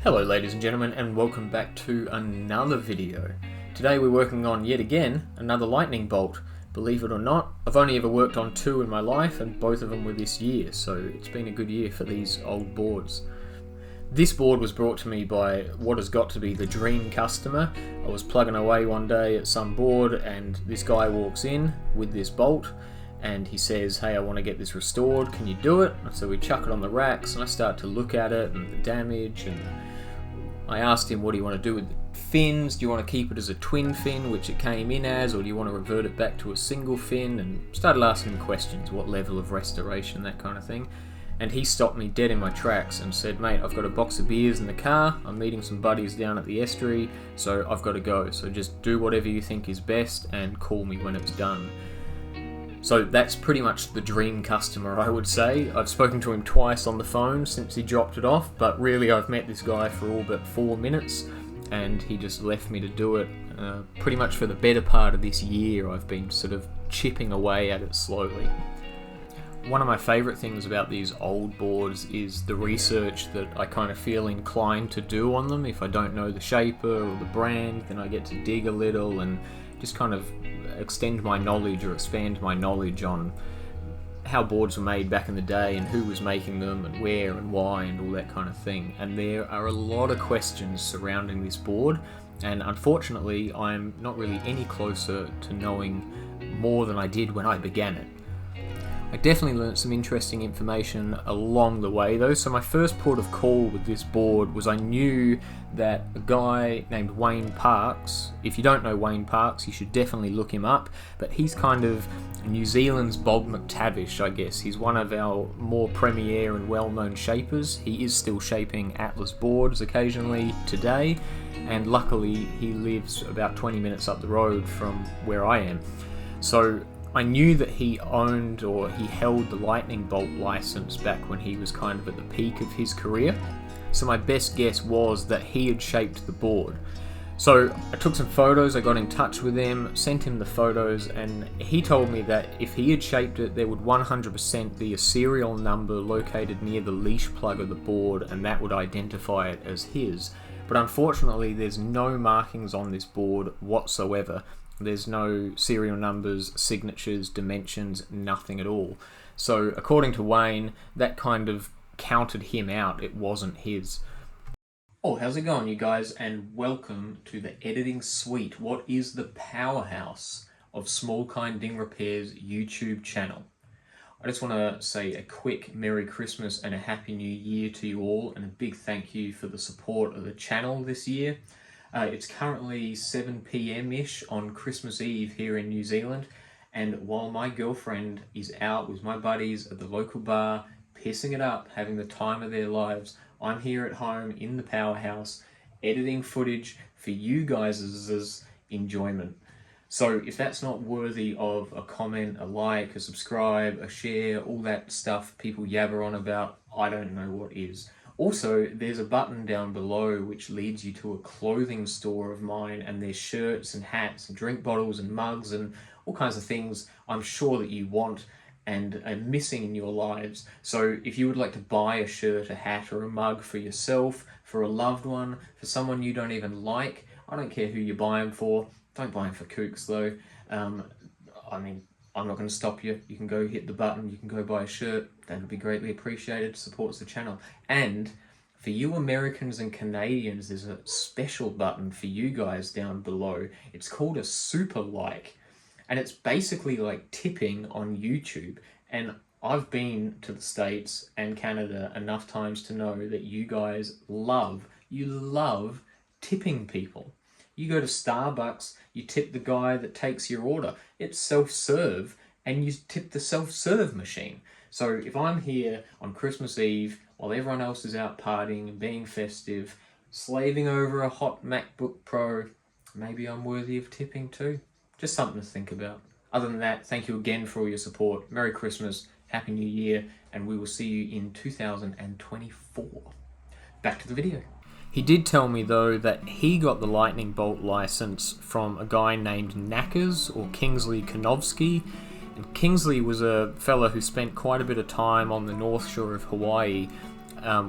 Hello ladies and gentlemen, and welcome back to another video. Today we're working on, yet again, another lightning bolt. Believe it or not, I've only ever worked on two in my life, and both of them were this year, so it's been a good year for these old boards. This board was brought to me by what has got to be the dream customer. I was plugging away one day at some board, and this guy walks in with this bolt, and he says, "Hey, I want to get this restored, can you do it?" And so we chuck it on the racks, and I start to look at it, and the damage, and I asked him, what do you want to do with the fins? Do you want to keep it as a twin fin, which it came in as, or do you want to revert it back to a single fin? And started asking him questions, what level of restoration, that kind of thing. And he stopped me dead in my tracks and said, "Mate, I've got a box of beers in the car, I'm meeting some buddies down at the estuary, so I've got to go. So just do whatever you think is best and call me when it's done." So that's pretty much the dream customer, I would say. I've spoken to him twice on the phone since he dropped it off, but really I've met this guy for all but 4 minutes, and he just left me to do it. Pretty much for the better part of this year, I've been sort of chipping away at it slowly. One of my favourite things about these old boards is the research that I kind of feel inclined to do on them. If I don't know the shaper or the brand, then I get to dig a little and just kind of extend my knowledge or expand my knowledge on how boards were made back in the day and who was making them and where and why and all that kind of thing. And there are a lot of questions surrounding this board, and unfortunately I'm not really any closer to knowing more than I did when I began it. I definitely learnt some interesting information along the way though. So my first port of call with this board was I knew that a guy named Wayne Parks, if you don't know Wayne Parks, you should definitely look him up, but he's kind of New Zealand's Bob McTavish, I guess. He's one of our more premier and well-known shapers. He is still shaping Atlas boards occasionally today, and luckily he lives about 20 minutes up the road from where I am. So I knew that he owned, or he held, the lightning bolt license back when he was kind of at the peak of his career. So my best guess was that he had shaped the board. So I took some photos, I got in touch with him, sent him the photos, and he told me that if he had shaped it, there would 100% be a serial number located near the leash plug of the board, and that would identify it as his. But unfortunately, there's no markings on this board whatsoever. There's no serial numbers, signatures, dimensions, nothing at all. So according to Wayne, that kind of counted him out. It wasn't his. Oh, how's it going, you guys? And welcome to the Editing Suite. What is the powerhouse of Small Kind Ding Repair's YouTube channel? I just want to say a quick Merry Christmas and a Happy New Year to you all, and a big thank you for the support of the channel this year. It's currently 7 p.m-ish on Christmas Eve here in New Zealand, and while my girlfriend is out with my buddies at the local bar, pissing it up, having the time of their lives, I'm here at home in the powerhouse, editing footage for you guys' enjoyment. So if that's not worthy of a comment, a like, a subscribe, a share, all that stuff people yabber on about, I don't know what is. Also, there's a button down below which leads you to a clothing store of mine, and there's shirts and hats and drink bottles and mugs and all kinds of things I'm sure that you want and are missing in your lives. So if you would like to buy a shirt, a hat or a mug for yourself, for a loved one, for someone you don't even like, I don't care who you buy them for. Don't buy them for kooks though. I mean, I'm not going to stop you. You can go hit the button, you can go buy a shirt. That would be greatly appreciated. Supports the channel. And for you Americans and Canadians, there's a special button for you guys down below. It's called a super like. And it's basically like tipping on YouTube. And I've been to the States and Canada enough times to know that you guys love tipping people. You go to Starbucks, you tip the guy that takes your order. It's self-serve, and you tip the self-serve machine. So if I'm here on Christmas Eve while everyone else is out partying and being festive, slaving over a hot MacBook Pro, maybe I'm worthy of tipping too. Just something to think about. Other than that, thank you again for all your support. Merry Christmas, Happy New Year, and we will see you in 2024. Back to the video. He did tell me though that he got the lightning bolt license from a guy named Knackers, or Kingsley Konofsky. And Kingsley was a fella who spent quite a bit of time on the north shore of Hawaii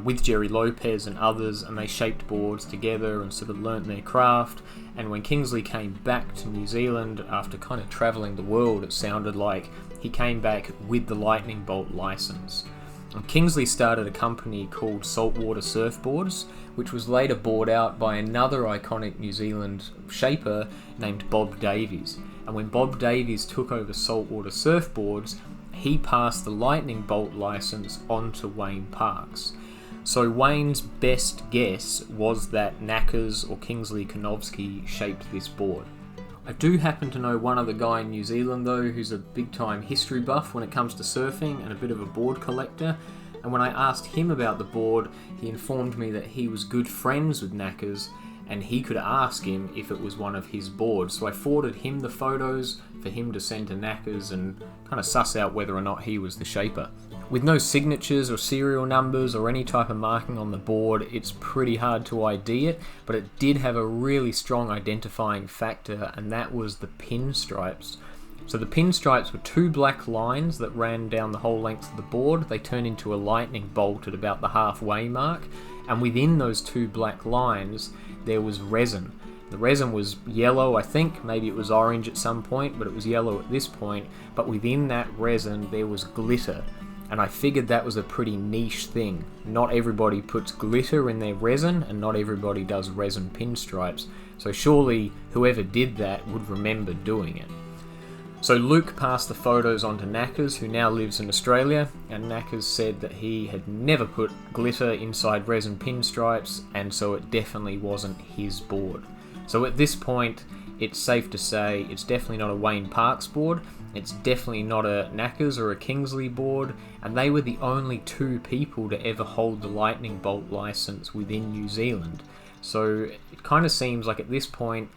with Jerry Lopez and others, and they shaped boards together and sort of learnt their craft. And when Kingsley came back to New Zealand after kind of travelling the world, it sounded like he came back with the lightning bolt license. And Kingsley started a company called Saltwater Surfboards, which was later bought out by another iconic New Zealand shaper named Bob Davies. And when Bob Davies took over Saltwater Surfboards, he passed the lightning bolt license on to Wayne Parks. So Wayne's best guess was that Knackers or Kingsley Konofsky shaped this board. I do happen to know one other guy in New Zealand though who's a big time history buff when it comes to surfing and a bit of a board collector, and when I asked him about the board, he informed me that he was good friends with Knackers and he could ask him if it was one of his boards. So I forwarded him the photos for him to send to Knackers and kind of suss out whether or not he was the shaper. With no signatures or serial numbers or any type of marking on the board, it's pretty hard to ID it, but it did have a really strong identifying factor, and that was the pinstripes. So the pinstripes were two black lines that ran down the whole length of the board. They turned into a lightning bolt at about the halfway mark, and within those two black lines there was resin. The resin was yellow, I think, maybe it was orange at some point, but it was yellow at this point, but within that resin there was glitter. And I figured that was a pretty niche thing. Not everybody puts glitter in their resin, and not everybody does resin pinstripes. So surely whoever did that would remember doing it. So Luke passed the photos on to Knackers, who now lives in Australia, and Knackers said that he had never put glitter inside resin pinstripes, and so it definitely wasn't his board. So at this point, it's safe to say it's definitely not a Wayne Parks board, it's definitely not a Knackers or a Kingsley board, and they were the only two people to ever hold the lightning bolt license within New Zealand. So it kind of seems like at this point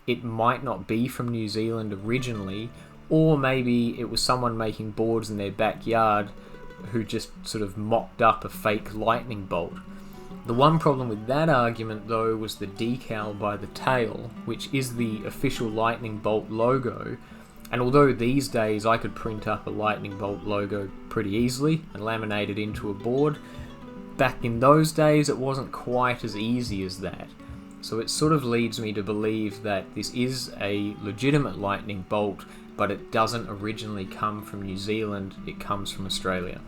it might not be from New Zealand originally, or maybe it was someone making boards in their backyard who just sort of mocked up a fake lightning bolt. The one problem with that argument though was the decal by the tail, which is the official lightning bolt logo. And although these days I could print up a lightning bolt logo pretty easily and laminate it into a board, back in those days it wasn't quite as easy as that. So it sort of leads me to believe that this is a legitimate lightning bolt, but it doesn't originally come from New Zealand, it comes from Australia.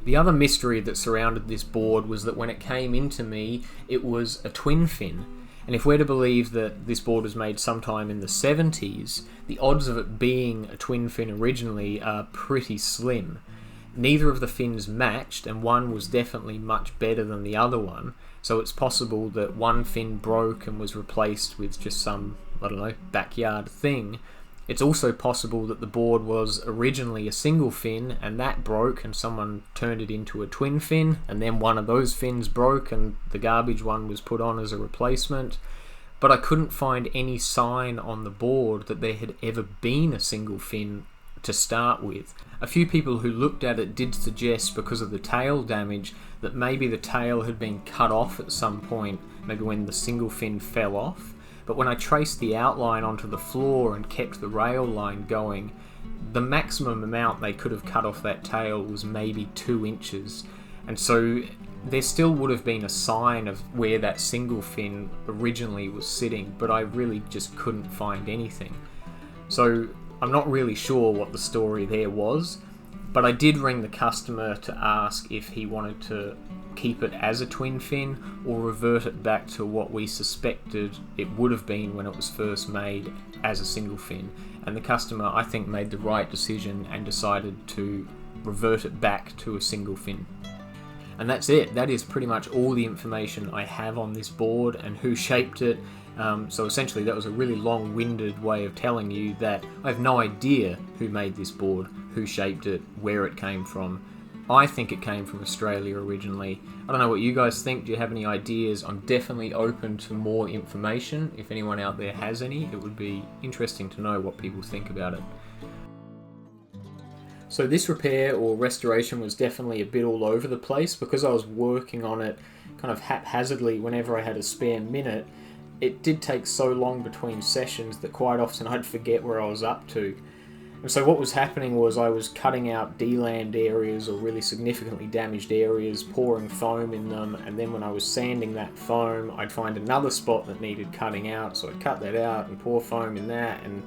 The other mystery that surrounded this board was that when it came into me, it was a twin fin. And if we're to believe that this board was made sometime in the 70s, the odds of it being a twin fin originally are pretty slim. Neither of the fins matched, and one was definitely much better than the other one, so it's possible that one fin broke and was replaced with just some, I don't know, backyard thing. It's also possible that the board was originally a single fin and that broke and someone turned it into a twin fin, and then one of those fins broke and the garbage one was put on as a replacement. But I couldn't find any sign on the board that there had ever been a single fin to start with. A few people who looked at it did suggest, because of the tail damage, that maybe the tail had been cut off at some point, maybe when the single fin fell off. But when I traced the outline onto the floor and kept the rail line going, the maximum amount they could have cut off that tail was maybe 2 inches. And so there still would have been a sign of where that single fin originally was sitting, but I really just couldn't find anything. So I'm not really sure what the story there was, but I did ring the customer to ask if he wanted to keep it as a twin fin or revert it back to what we suspected it would have been when it was first made as a single fin. And the customer, I think, made the right decision and decided to revert it back to a single fin. And that's it. That is pretty much all the information I have on this board and who shaped it. So essentially that was a really long-winded way of telling you that I have no idea who made this board, who shaped it, where it came from. I think it came from Australia originally. I don't know what you guys think. Do you have any ideas? I'm definitely open to more information. If anyone out there has any, it would be interesting to know what people think about it. So this repair or restoration was definitely a bit all over the place because I was working on it kind of haphazardly whenever I had a spare minute. It did take so long between sessions that quite often I'd forget where I was up to. And so what was happening was I was cutting out delammed areas or really significantly damaged areas, pouring foam in them, and then when I was sanding that foam, I'd find another spot that needed cutting out, so I'd cut that out and pour foam in that, and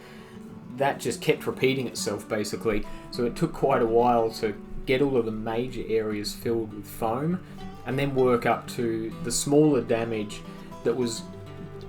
that just kept repeating itself basically. So it took quite a while to get all of the major areas filled with foam, and then work up to the smaller damage that was...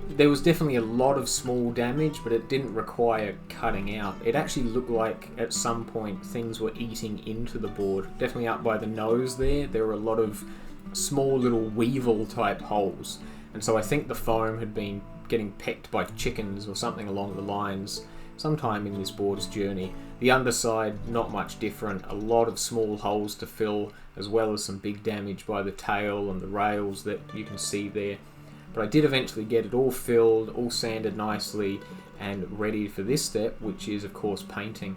There was definitely a lot of small damage, but it didn't require cutting out. It actually looked like at some point things were eating into the board. Definitely up by the nose there were a lot of small little weevil type holes. And so I think the foam had been getting pecked by chickens or something along the lines sometime in this board's journey. The underside, not much different. A lot of small holes to fill, as well as some big damage by the tail and the rails that you can see there. But I did eventually get it all filled, all sanded nicely, and ready for this step, which is of course painting.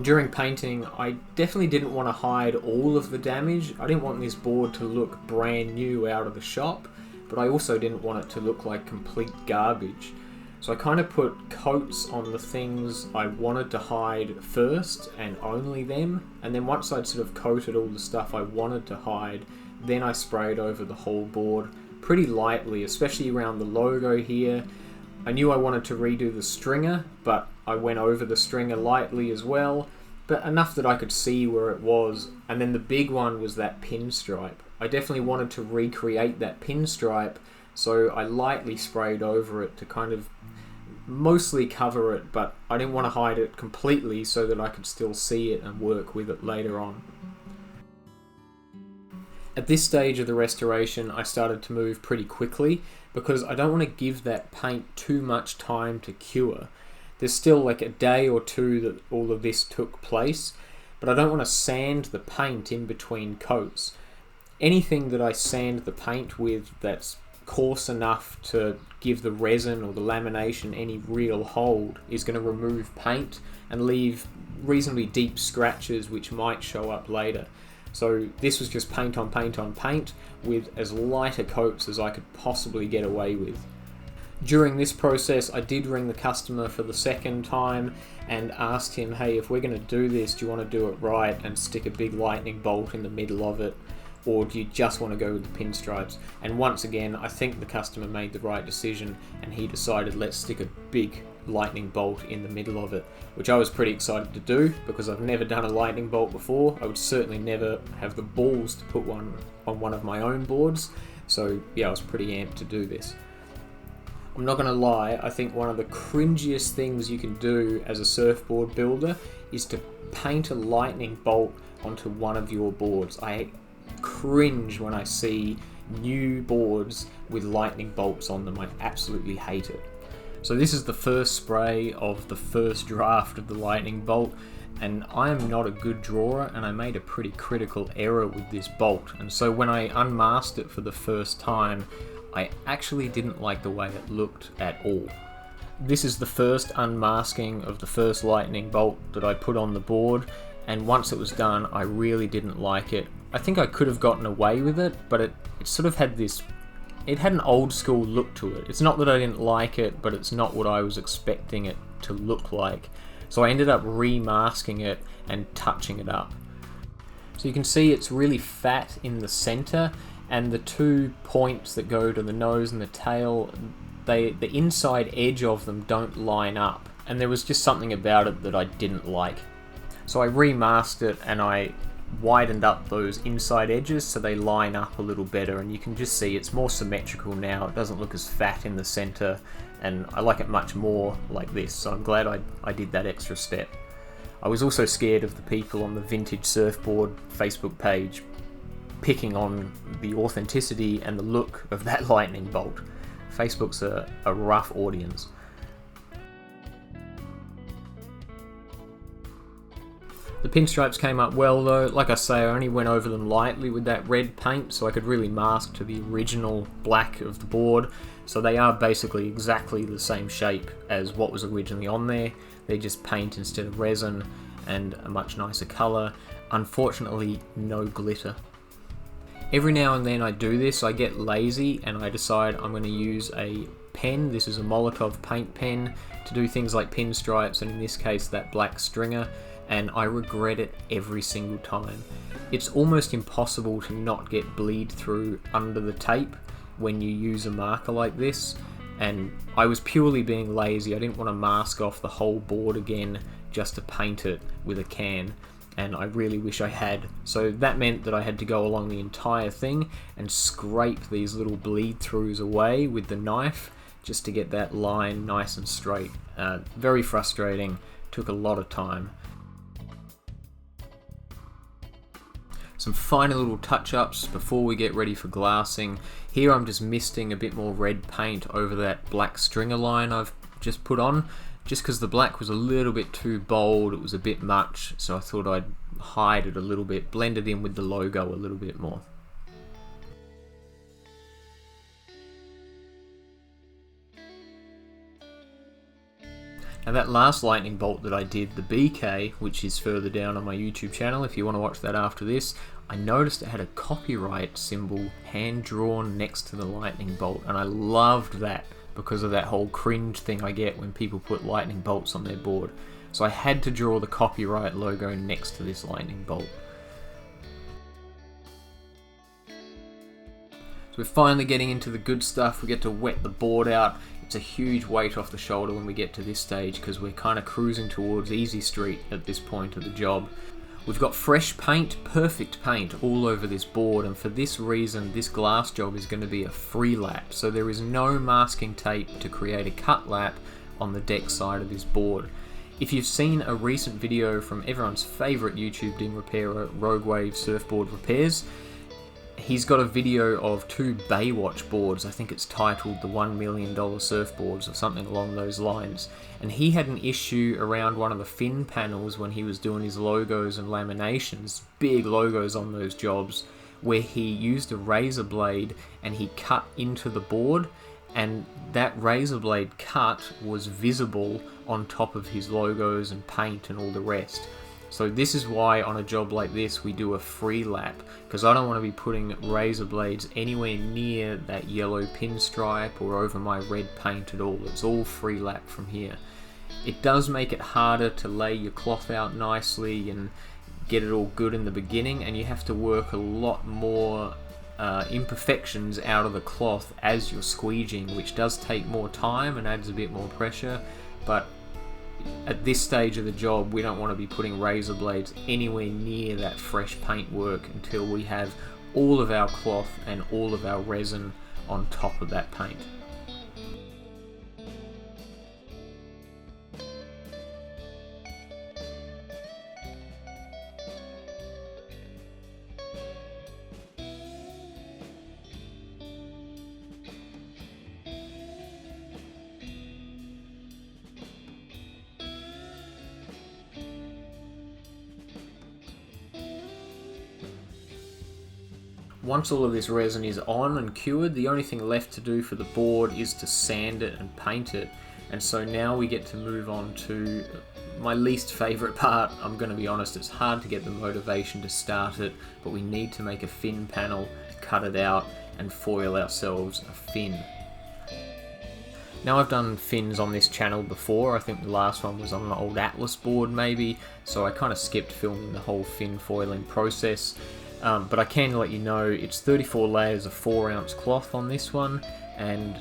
During painting, I definitely didn't want to hide all of the damage. I didn't want this board to look brand new out of the shop, but I also didn't want it to look like complete garbage. So I kind of put coats on the things I wanted to hide first, and only them, and then once I'd sort of coated all the stuff I wanted to hide, then I sprayed over the whole board pretty lightly, especially around the logo here. I knew I wanted to redo the stringer, but I went over the stringer lightly as well, but enough that I could see where it was. And then the big one was that pinstripe. I definitely wanted to recreate that pinstripe, so I lightly sprayed over it to kind of mostly cover it, but I didn't want to hide it completely so that I could still see it and work with it later on. At this stage of the restoration, I started to move pretty quickly because I don't want to give that paint too much time to cure. There's still like a day or two that all of this took place, but I don't want to sand the paint in between coats. Anything that I sand the paint with that's coarse enough to give the resin or the lamination any real hold is going to remove paint and leave reasonably deep scratches which might show up later. So this was just paint on paint on paint with as lighter coats as I could possibly get away with. During this process, I did ring the customer for the second time and asked him, hey, if we're going to do this, do you want to do it right and stick a big lightning bolt in the middle of it? Or do you just want to go with the pinstripes? And once again, I think the customer made the right decision and he decided, let's stick a big lightning bolt in the middle of it, which I was pretty excited to do because I've never done a lightning bolt before. I would certainly never have the balls to put one on one of my own boards. So yeah, I was pretty amped to do this. I'm not going to lie, I think one of the cringiest things you can do as a surfboard builder is to paint a lightning bolt onto one of your boards. I cringe when I see new boards with lightning bolts on them. I absolutely hate it. So this is the first spray of the first draft of the lightning bolt, and I am not a good drawer and I made a pretty critical error with this bolt, and so when I unmasked it for the first time, I actually didn't like the way it looked at all. This is the first unmasking of the first lightning bolt that I put on the board, and once it was done I really didn't like it. I think I could have gotten away with it, but it sort of had this... It had an old school look to it. It's not that I didn't like it, but it's not what I was expecting it to look like. So I ended up remasking it and touching it up. So you can see it's really fat in the center, and the two points that go to the nose and the tail, the inside edge of them don't line up. And there was just something about it that I didn't like. So I remasked it and I widened up those inside edges so they line up a little better, and you can just see it's more symmetrical now. It doesn't look as fat in the center, and I like it much more like this, so I'm glad I did that extra step. I was also scared of the people on the Vintage Surfboard Facebook page picking on the authenticity and the look of that lightning bolt. Facebook's a rough audience. The pinstripes came up well though. Like I say, I only went over them lightly with that red paint so I could really mask to the original black of the board. So they are basically exactly the same shape as what was originally on there. They're just paint instead of resin and a much nicer colour. Unfortunately, no glitter. Every now and then I do this, I get lazy and I decide I'm going to use a pen. This is a Molotov paint pen to do things like pinstripes, and in this case that black stringer, and I regret it every single time. It's almost impossible to not get bleed through under the tape when you use a marker like this, and I was purely being lazy. I didn't want to mask off the whole board again just to paint it with a can, and I really wish I had. So that meant that I had to go along the entire thing and scrape these little bleed throughs away with the knife just to get that line nice and straight. Very frustrating, took a lot of time. Some final little touch-ups before we get ready for glassing. Here I'm just misting a bit more red paint over that black stringer line I've just put on, just because the black was a little bit too bold, it was a bit much, so I thought I'd hide it a little bit, blend it in with the logo a little bit more. Now that last lightning bolt that I did, the BK, which is further down on my YouTube channel if you want to watch that after this, I noticed it had a copyright symbol hand-drawn next to the lightning bolt, and I loved that because of that whole cringe thing I get when people put lightning bolts on their board. So I had to draw the copyright logo next to this lightning bolt. So we're finally getting into the good stuff. We get to wet the board out. It's a huge weight off the shoulder when we get to this stage because we're kind of cruising towards easy street at this point of the job. We've got fresh paint, perfect paint all over this board, and for this reason this glass job is going to be a free lap, so there is no masking tape to create a cut lap on the deck side of this board. If you've seen a recent video from everyone's favourite YouTube ding repairer, Rogue Wave Surfboard Repairs, he's got a video of two Baywatch boards. I think it's titled the $1 million surfboards or something along those lines, and he had an issue around one of the fin panels when he was doing his logos and laminations, big logos on those jobs, where he used a razor blade and he cut into the board, and that razor blade cut was visible on top of his logos and paint and all the rest. So this is why on a job like this we do a free lap, because I don't want to be putting razor blades anywhere near that yellow pinstripe or over my red paint at all. It's all free lap from here. It does make it harder to lay your cloth out nicely and get it all good in the beginning, and you have to work a lot more imperfections out of the cloth as you're squeegeeing, which does take more time and adds a bit more pressure, but at this stage of the job we don't want to be putting razor blades anywhere near that fresh paint work until we have all of our cloth and all of our resin on top of that paint. Once all of this resin is on and cured, the only thing left to do for the board is to sand it and paint it. And so now we get to move on to my least favourite part. I'm going to be honest, it's hard to get the motivation to start it, but we need to make a fin panel, cut it out and foil ourselves a fin. Now I've done fins on this channel before. I think the last one was on an old Atlas board maybe, so I kind of skipped filming the whole fin foiling process. But I can let you know it's 34 layers of 4-ounce cloth on this one, and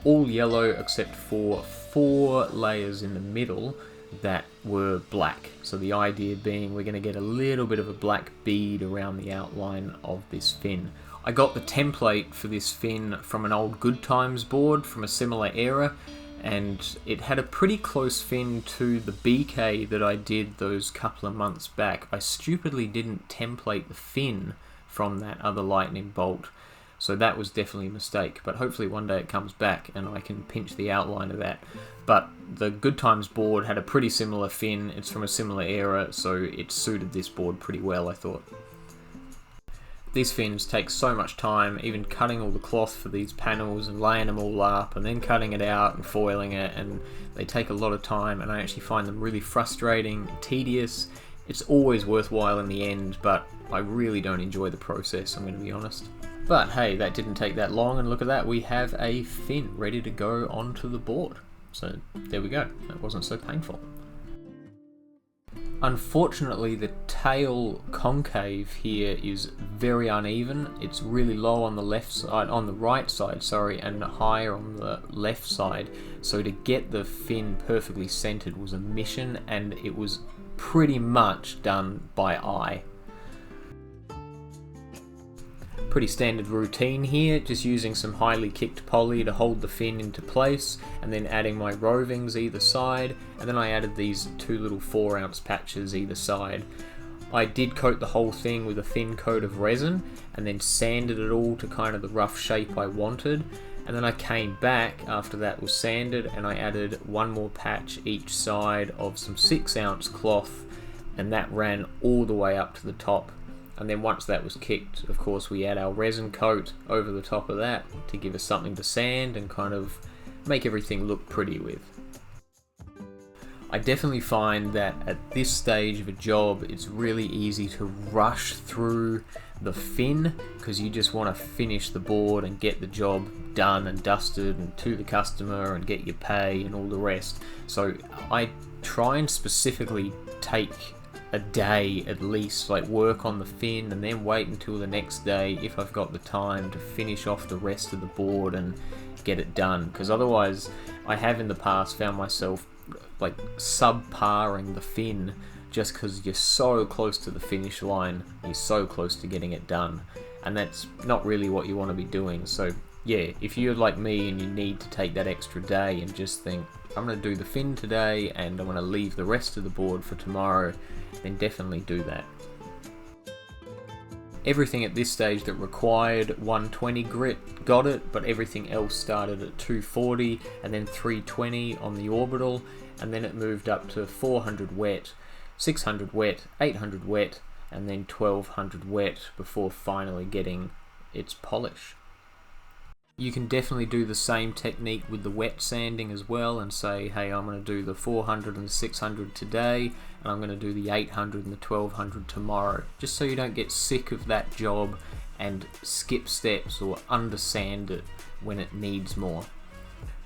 all yellow except for 4 layers in the middle that were black. So the idea being we're going to get a little bit of a black bead around the outline of this fin. I got the template for this fin from an old Good Times board from a similar era, and it had a pretty close fin to the BK that I did those couple of months back. I stupidly didn't template the fin from that other lightning bolt, so that was definitely a mistake, but hopefully one day it comes back and I can pinch the outline of that. But the Good Times board had a pretty similar fin, it's from a similar era, so it suited this board pretty well, I thought. These fins take so much time, even cutting all the cloth for these panels and laying them all up and then cutting it out and foiling it, and they take a lot of time, and I actually find them really frustrating, tedious. It's always worthwhile in the end, but I really don't enjoy the process, I'm going to be honest. But hey, that didn't take that long, and look at that, we have a fin ready to go onto the board. So there we go, that wasn't so painful. Unfortunately, the tail concave here is very uneven. It's really low on the left side, on the right side, sorry, and higher on the left side. So to get the fin perfectly centered was a mission, and it was pretty much done by eye. Pretty standard routine here, just using some highly kicked poly to hold the fin into place, and then adding my rovings either side, and then I added these 2 little 4-ounce patches either side. I did coat the whole thing with a thin coat of resin, and then sanded it all to kind of the rough shape I wanted, and then I came back after that was sanded, and I added 1 more patch each side of some 6-ounce cloth, and that ran all the way up to the top. And then once that was kicked, of course, we add our resin coat over the top of that to give us something to sand and kind of make everything look pretty with. I definitely find that at this stage of a job, it's really easy to rush through the fin because you just want to finish the board and get the job done and dusted and to the customer and get your pay and all the rest. So I try and specifically take a day at least, like work on the fin and then wait until the next day if I've got the time to finish off the rest of the board and get it done, because otherwise I have in the past found myself like subparing the fin just because you're so close to the finish line, you're so close to getting it done, and that's not really what you want to be doing. So yeah, if you're like me and you need to take that extra day and just think, I'm going to do the fin today and I'm going to leave the rest of the board for tomorrow, then definitely do that. Everything at this stage that required 120 grit got it, but everything else started at 240 and then 320 on the orbital, and then it moved up to 400 wet, 600 wet, 800 wet, and then 1200 wet before finally getting its polish. You can definitely do the same technique with the wet sanding as well and say, hey, I'm going to do the 400 and the 600 today, and I'm going to do the 800 and the 1200 tomorrow, just so you don't get sick of that job and skip steps or undersand it when it needs more.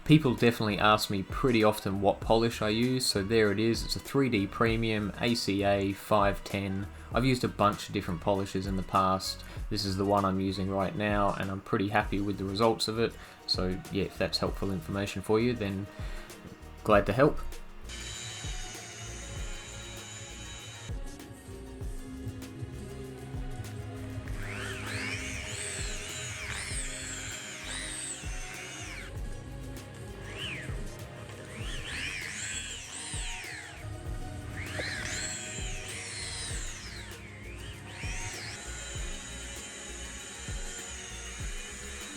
People definitely ask me pretty often what polish I use, so there it is. It's a 3D Premium ACA 510. I've used a bunch of different polishes in the past. This is the one I'm using right now, and I'm pretty happy with the results of it. So yeah, if that's helpful information for you, then glad to help.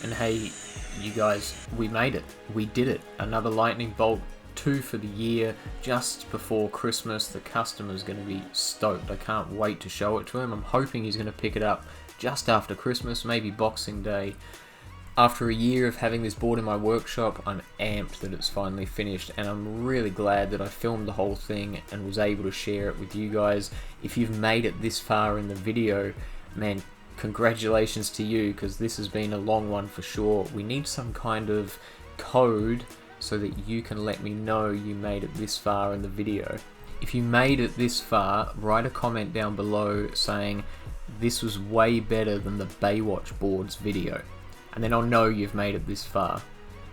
And hey, you guys, we made it. We did it. Another lightning bolt, 2 for the year, just before Christmas. The customer's going to be stoked. I can't wait to show it to him. I'm hoping he's going to pick it up just after Christmas, maybe Boxing Day. After a year of having this board in my workshop, I'm amped that it's finally finished, and I'm really glad that I filmed the whole thing and was able to share it with you guys. If you've made it this far in the video, man, congratulations to you, because this has been a long one for sure. We need some kind of code so that you can let me know you made it this far in the video. If you made it this far, write a comment down below saying this was way better than the Baywatch boards video, and then I'll know you've made it this far,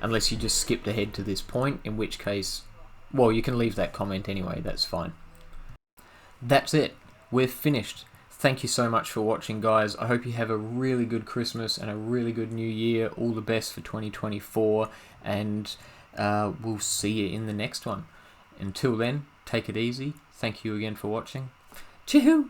unless you just skipped ahead to this point, in which case, well, you can leave that comment anyway, that's fine. That's it, we're finished. Thank you so much for watching, guys. I hope you have a really good Christmas and a really good New Year. All the best for 2024, and we'll see you in the next one. Until then, take it easy. Thank you again for watching. Chee-hoo!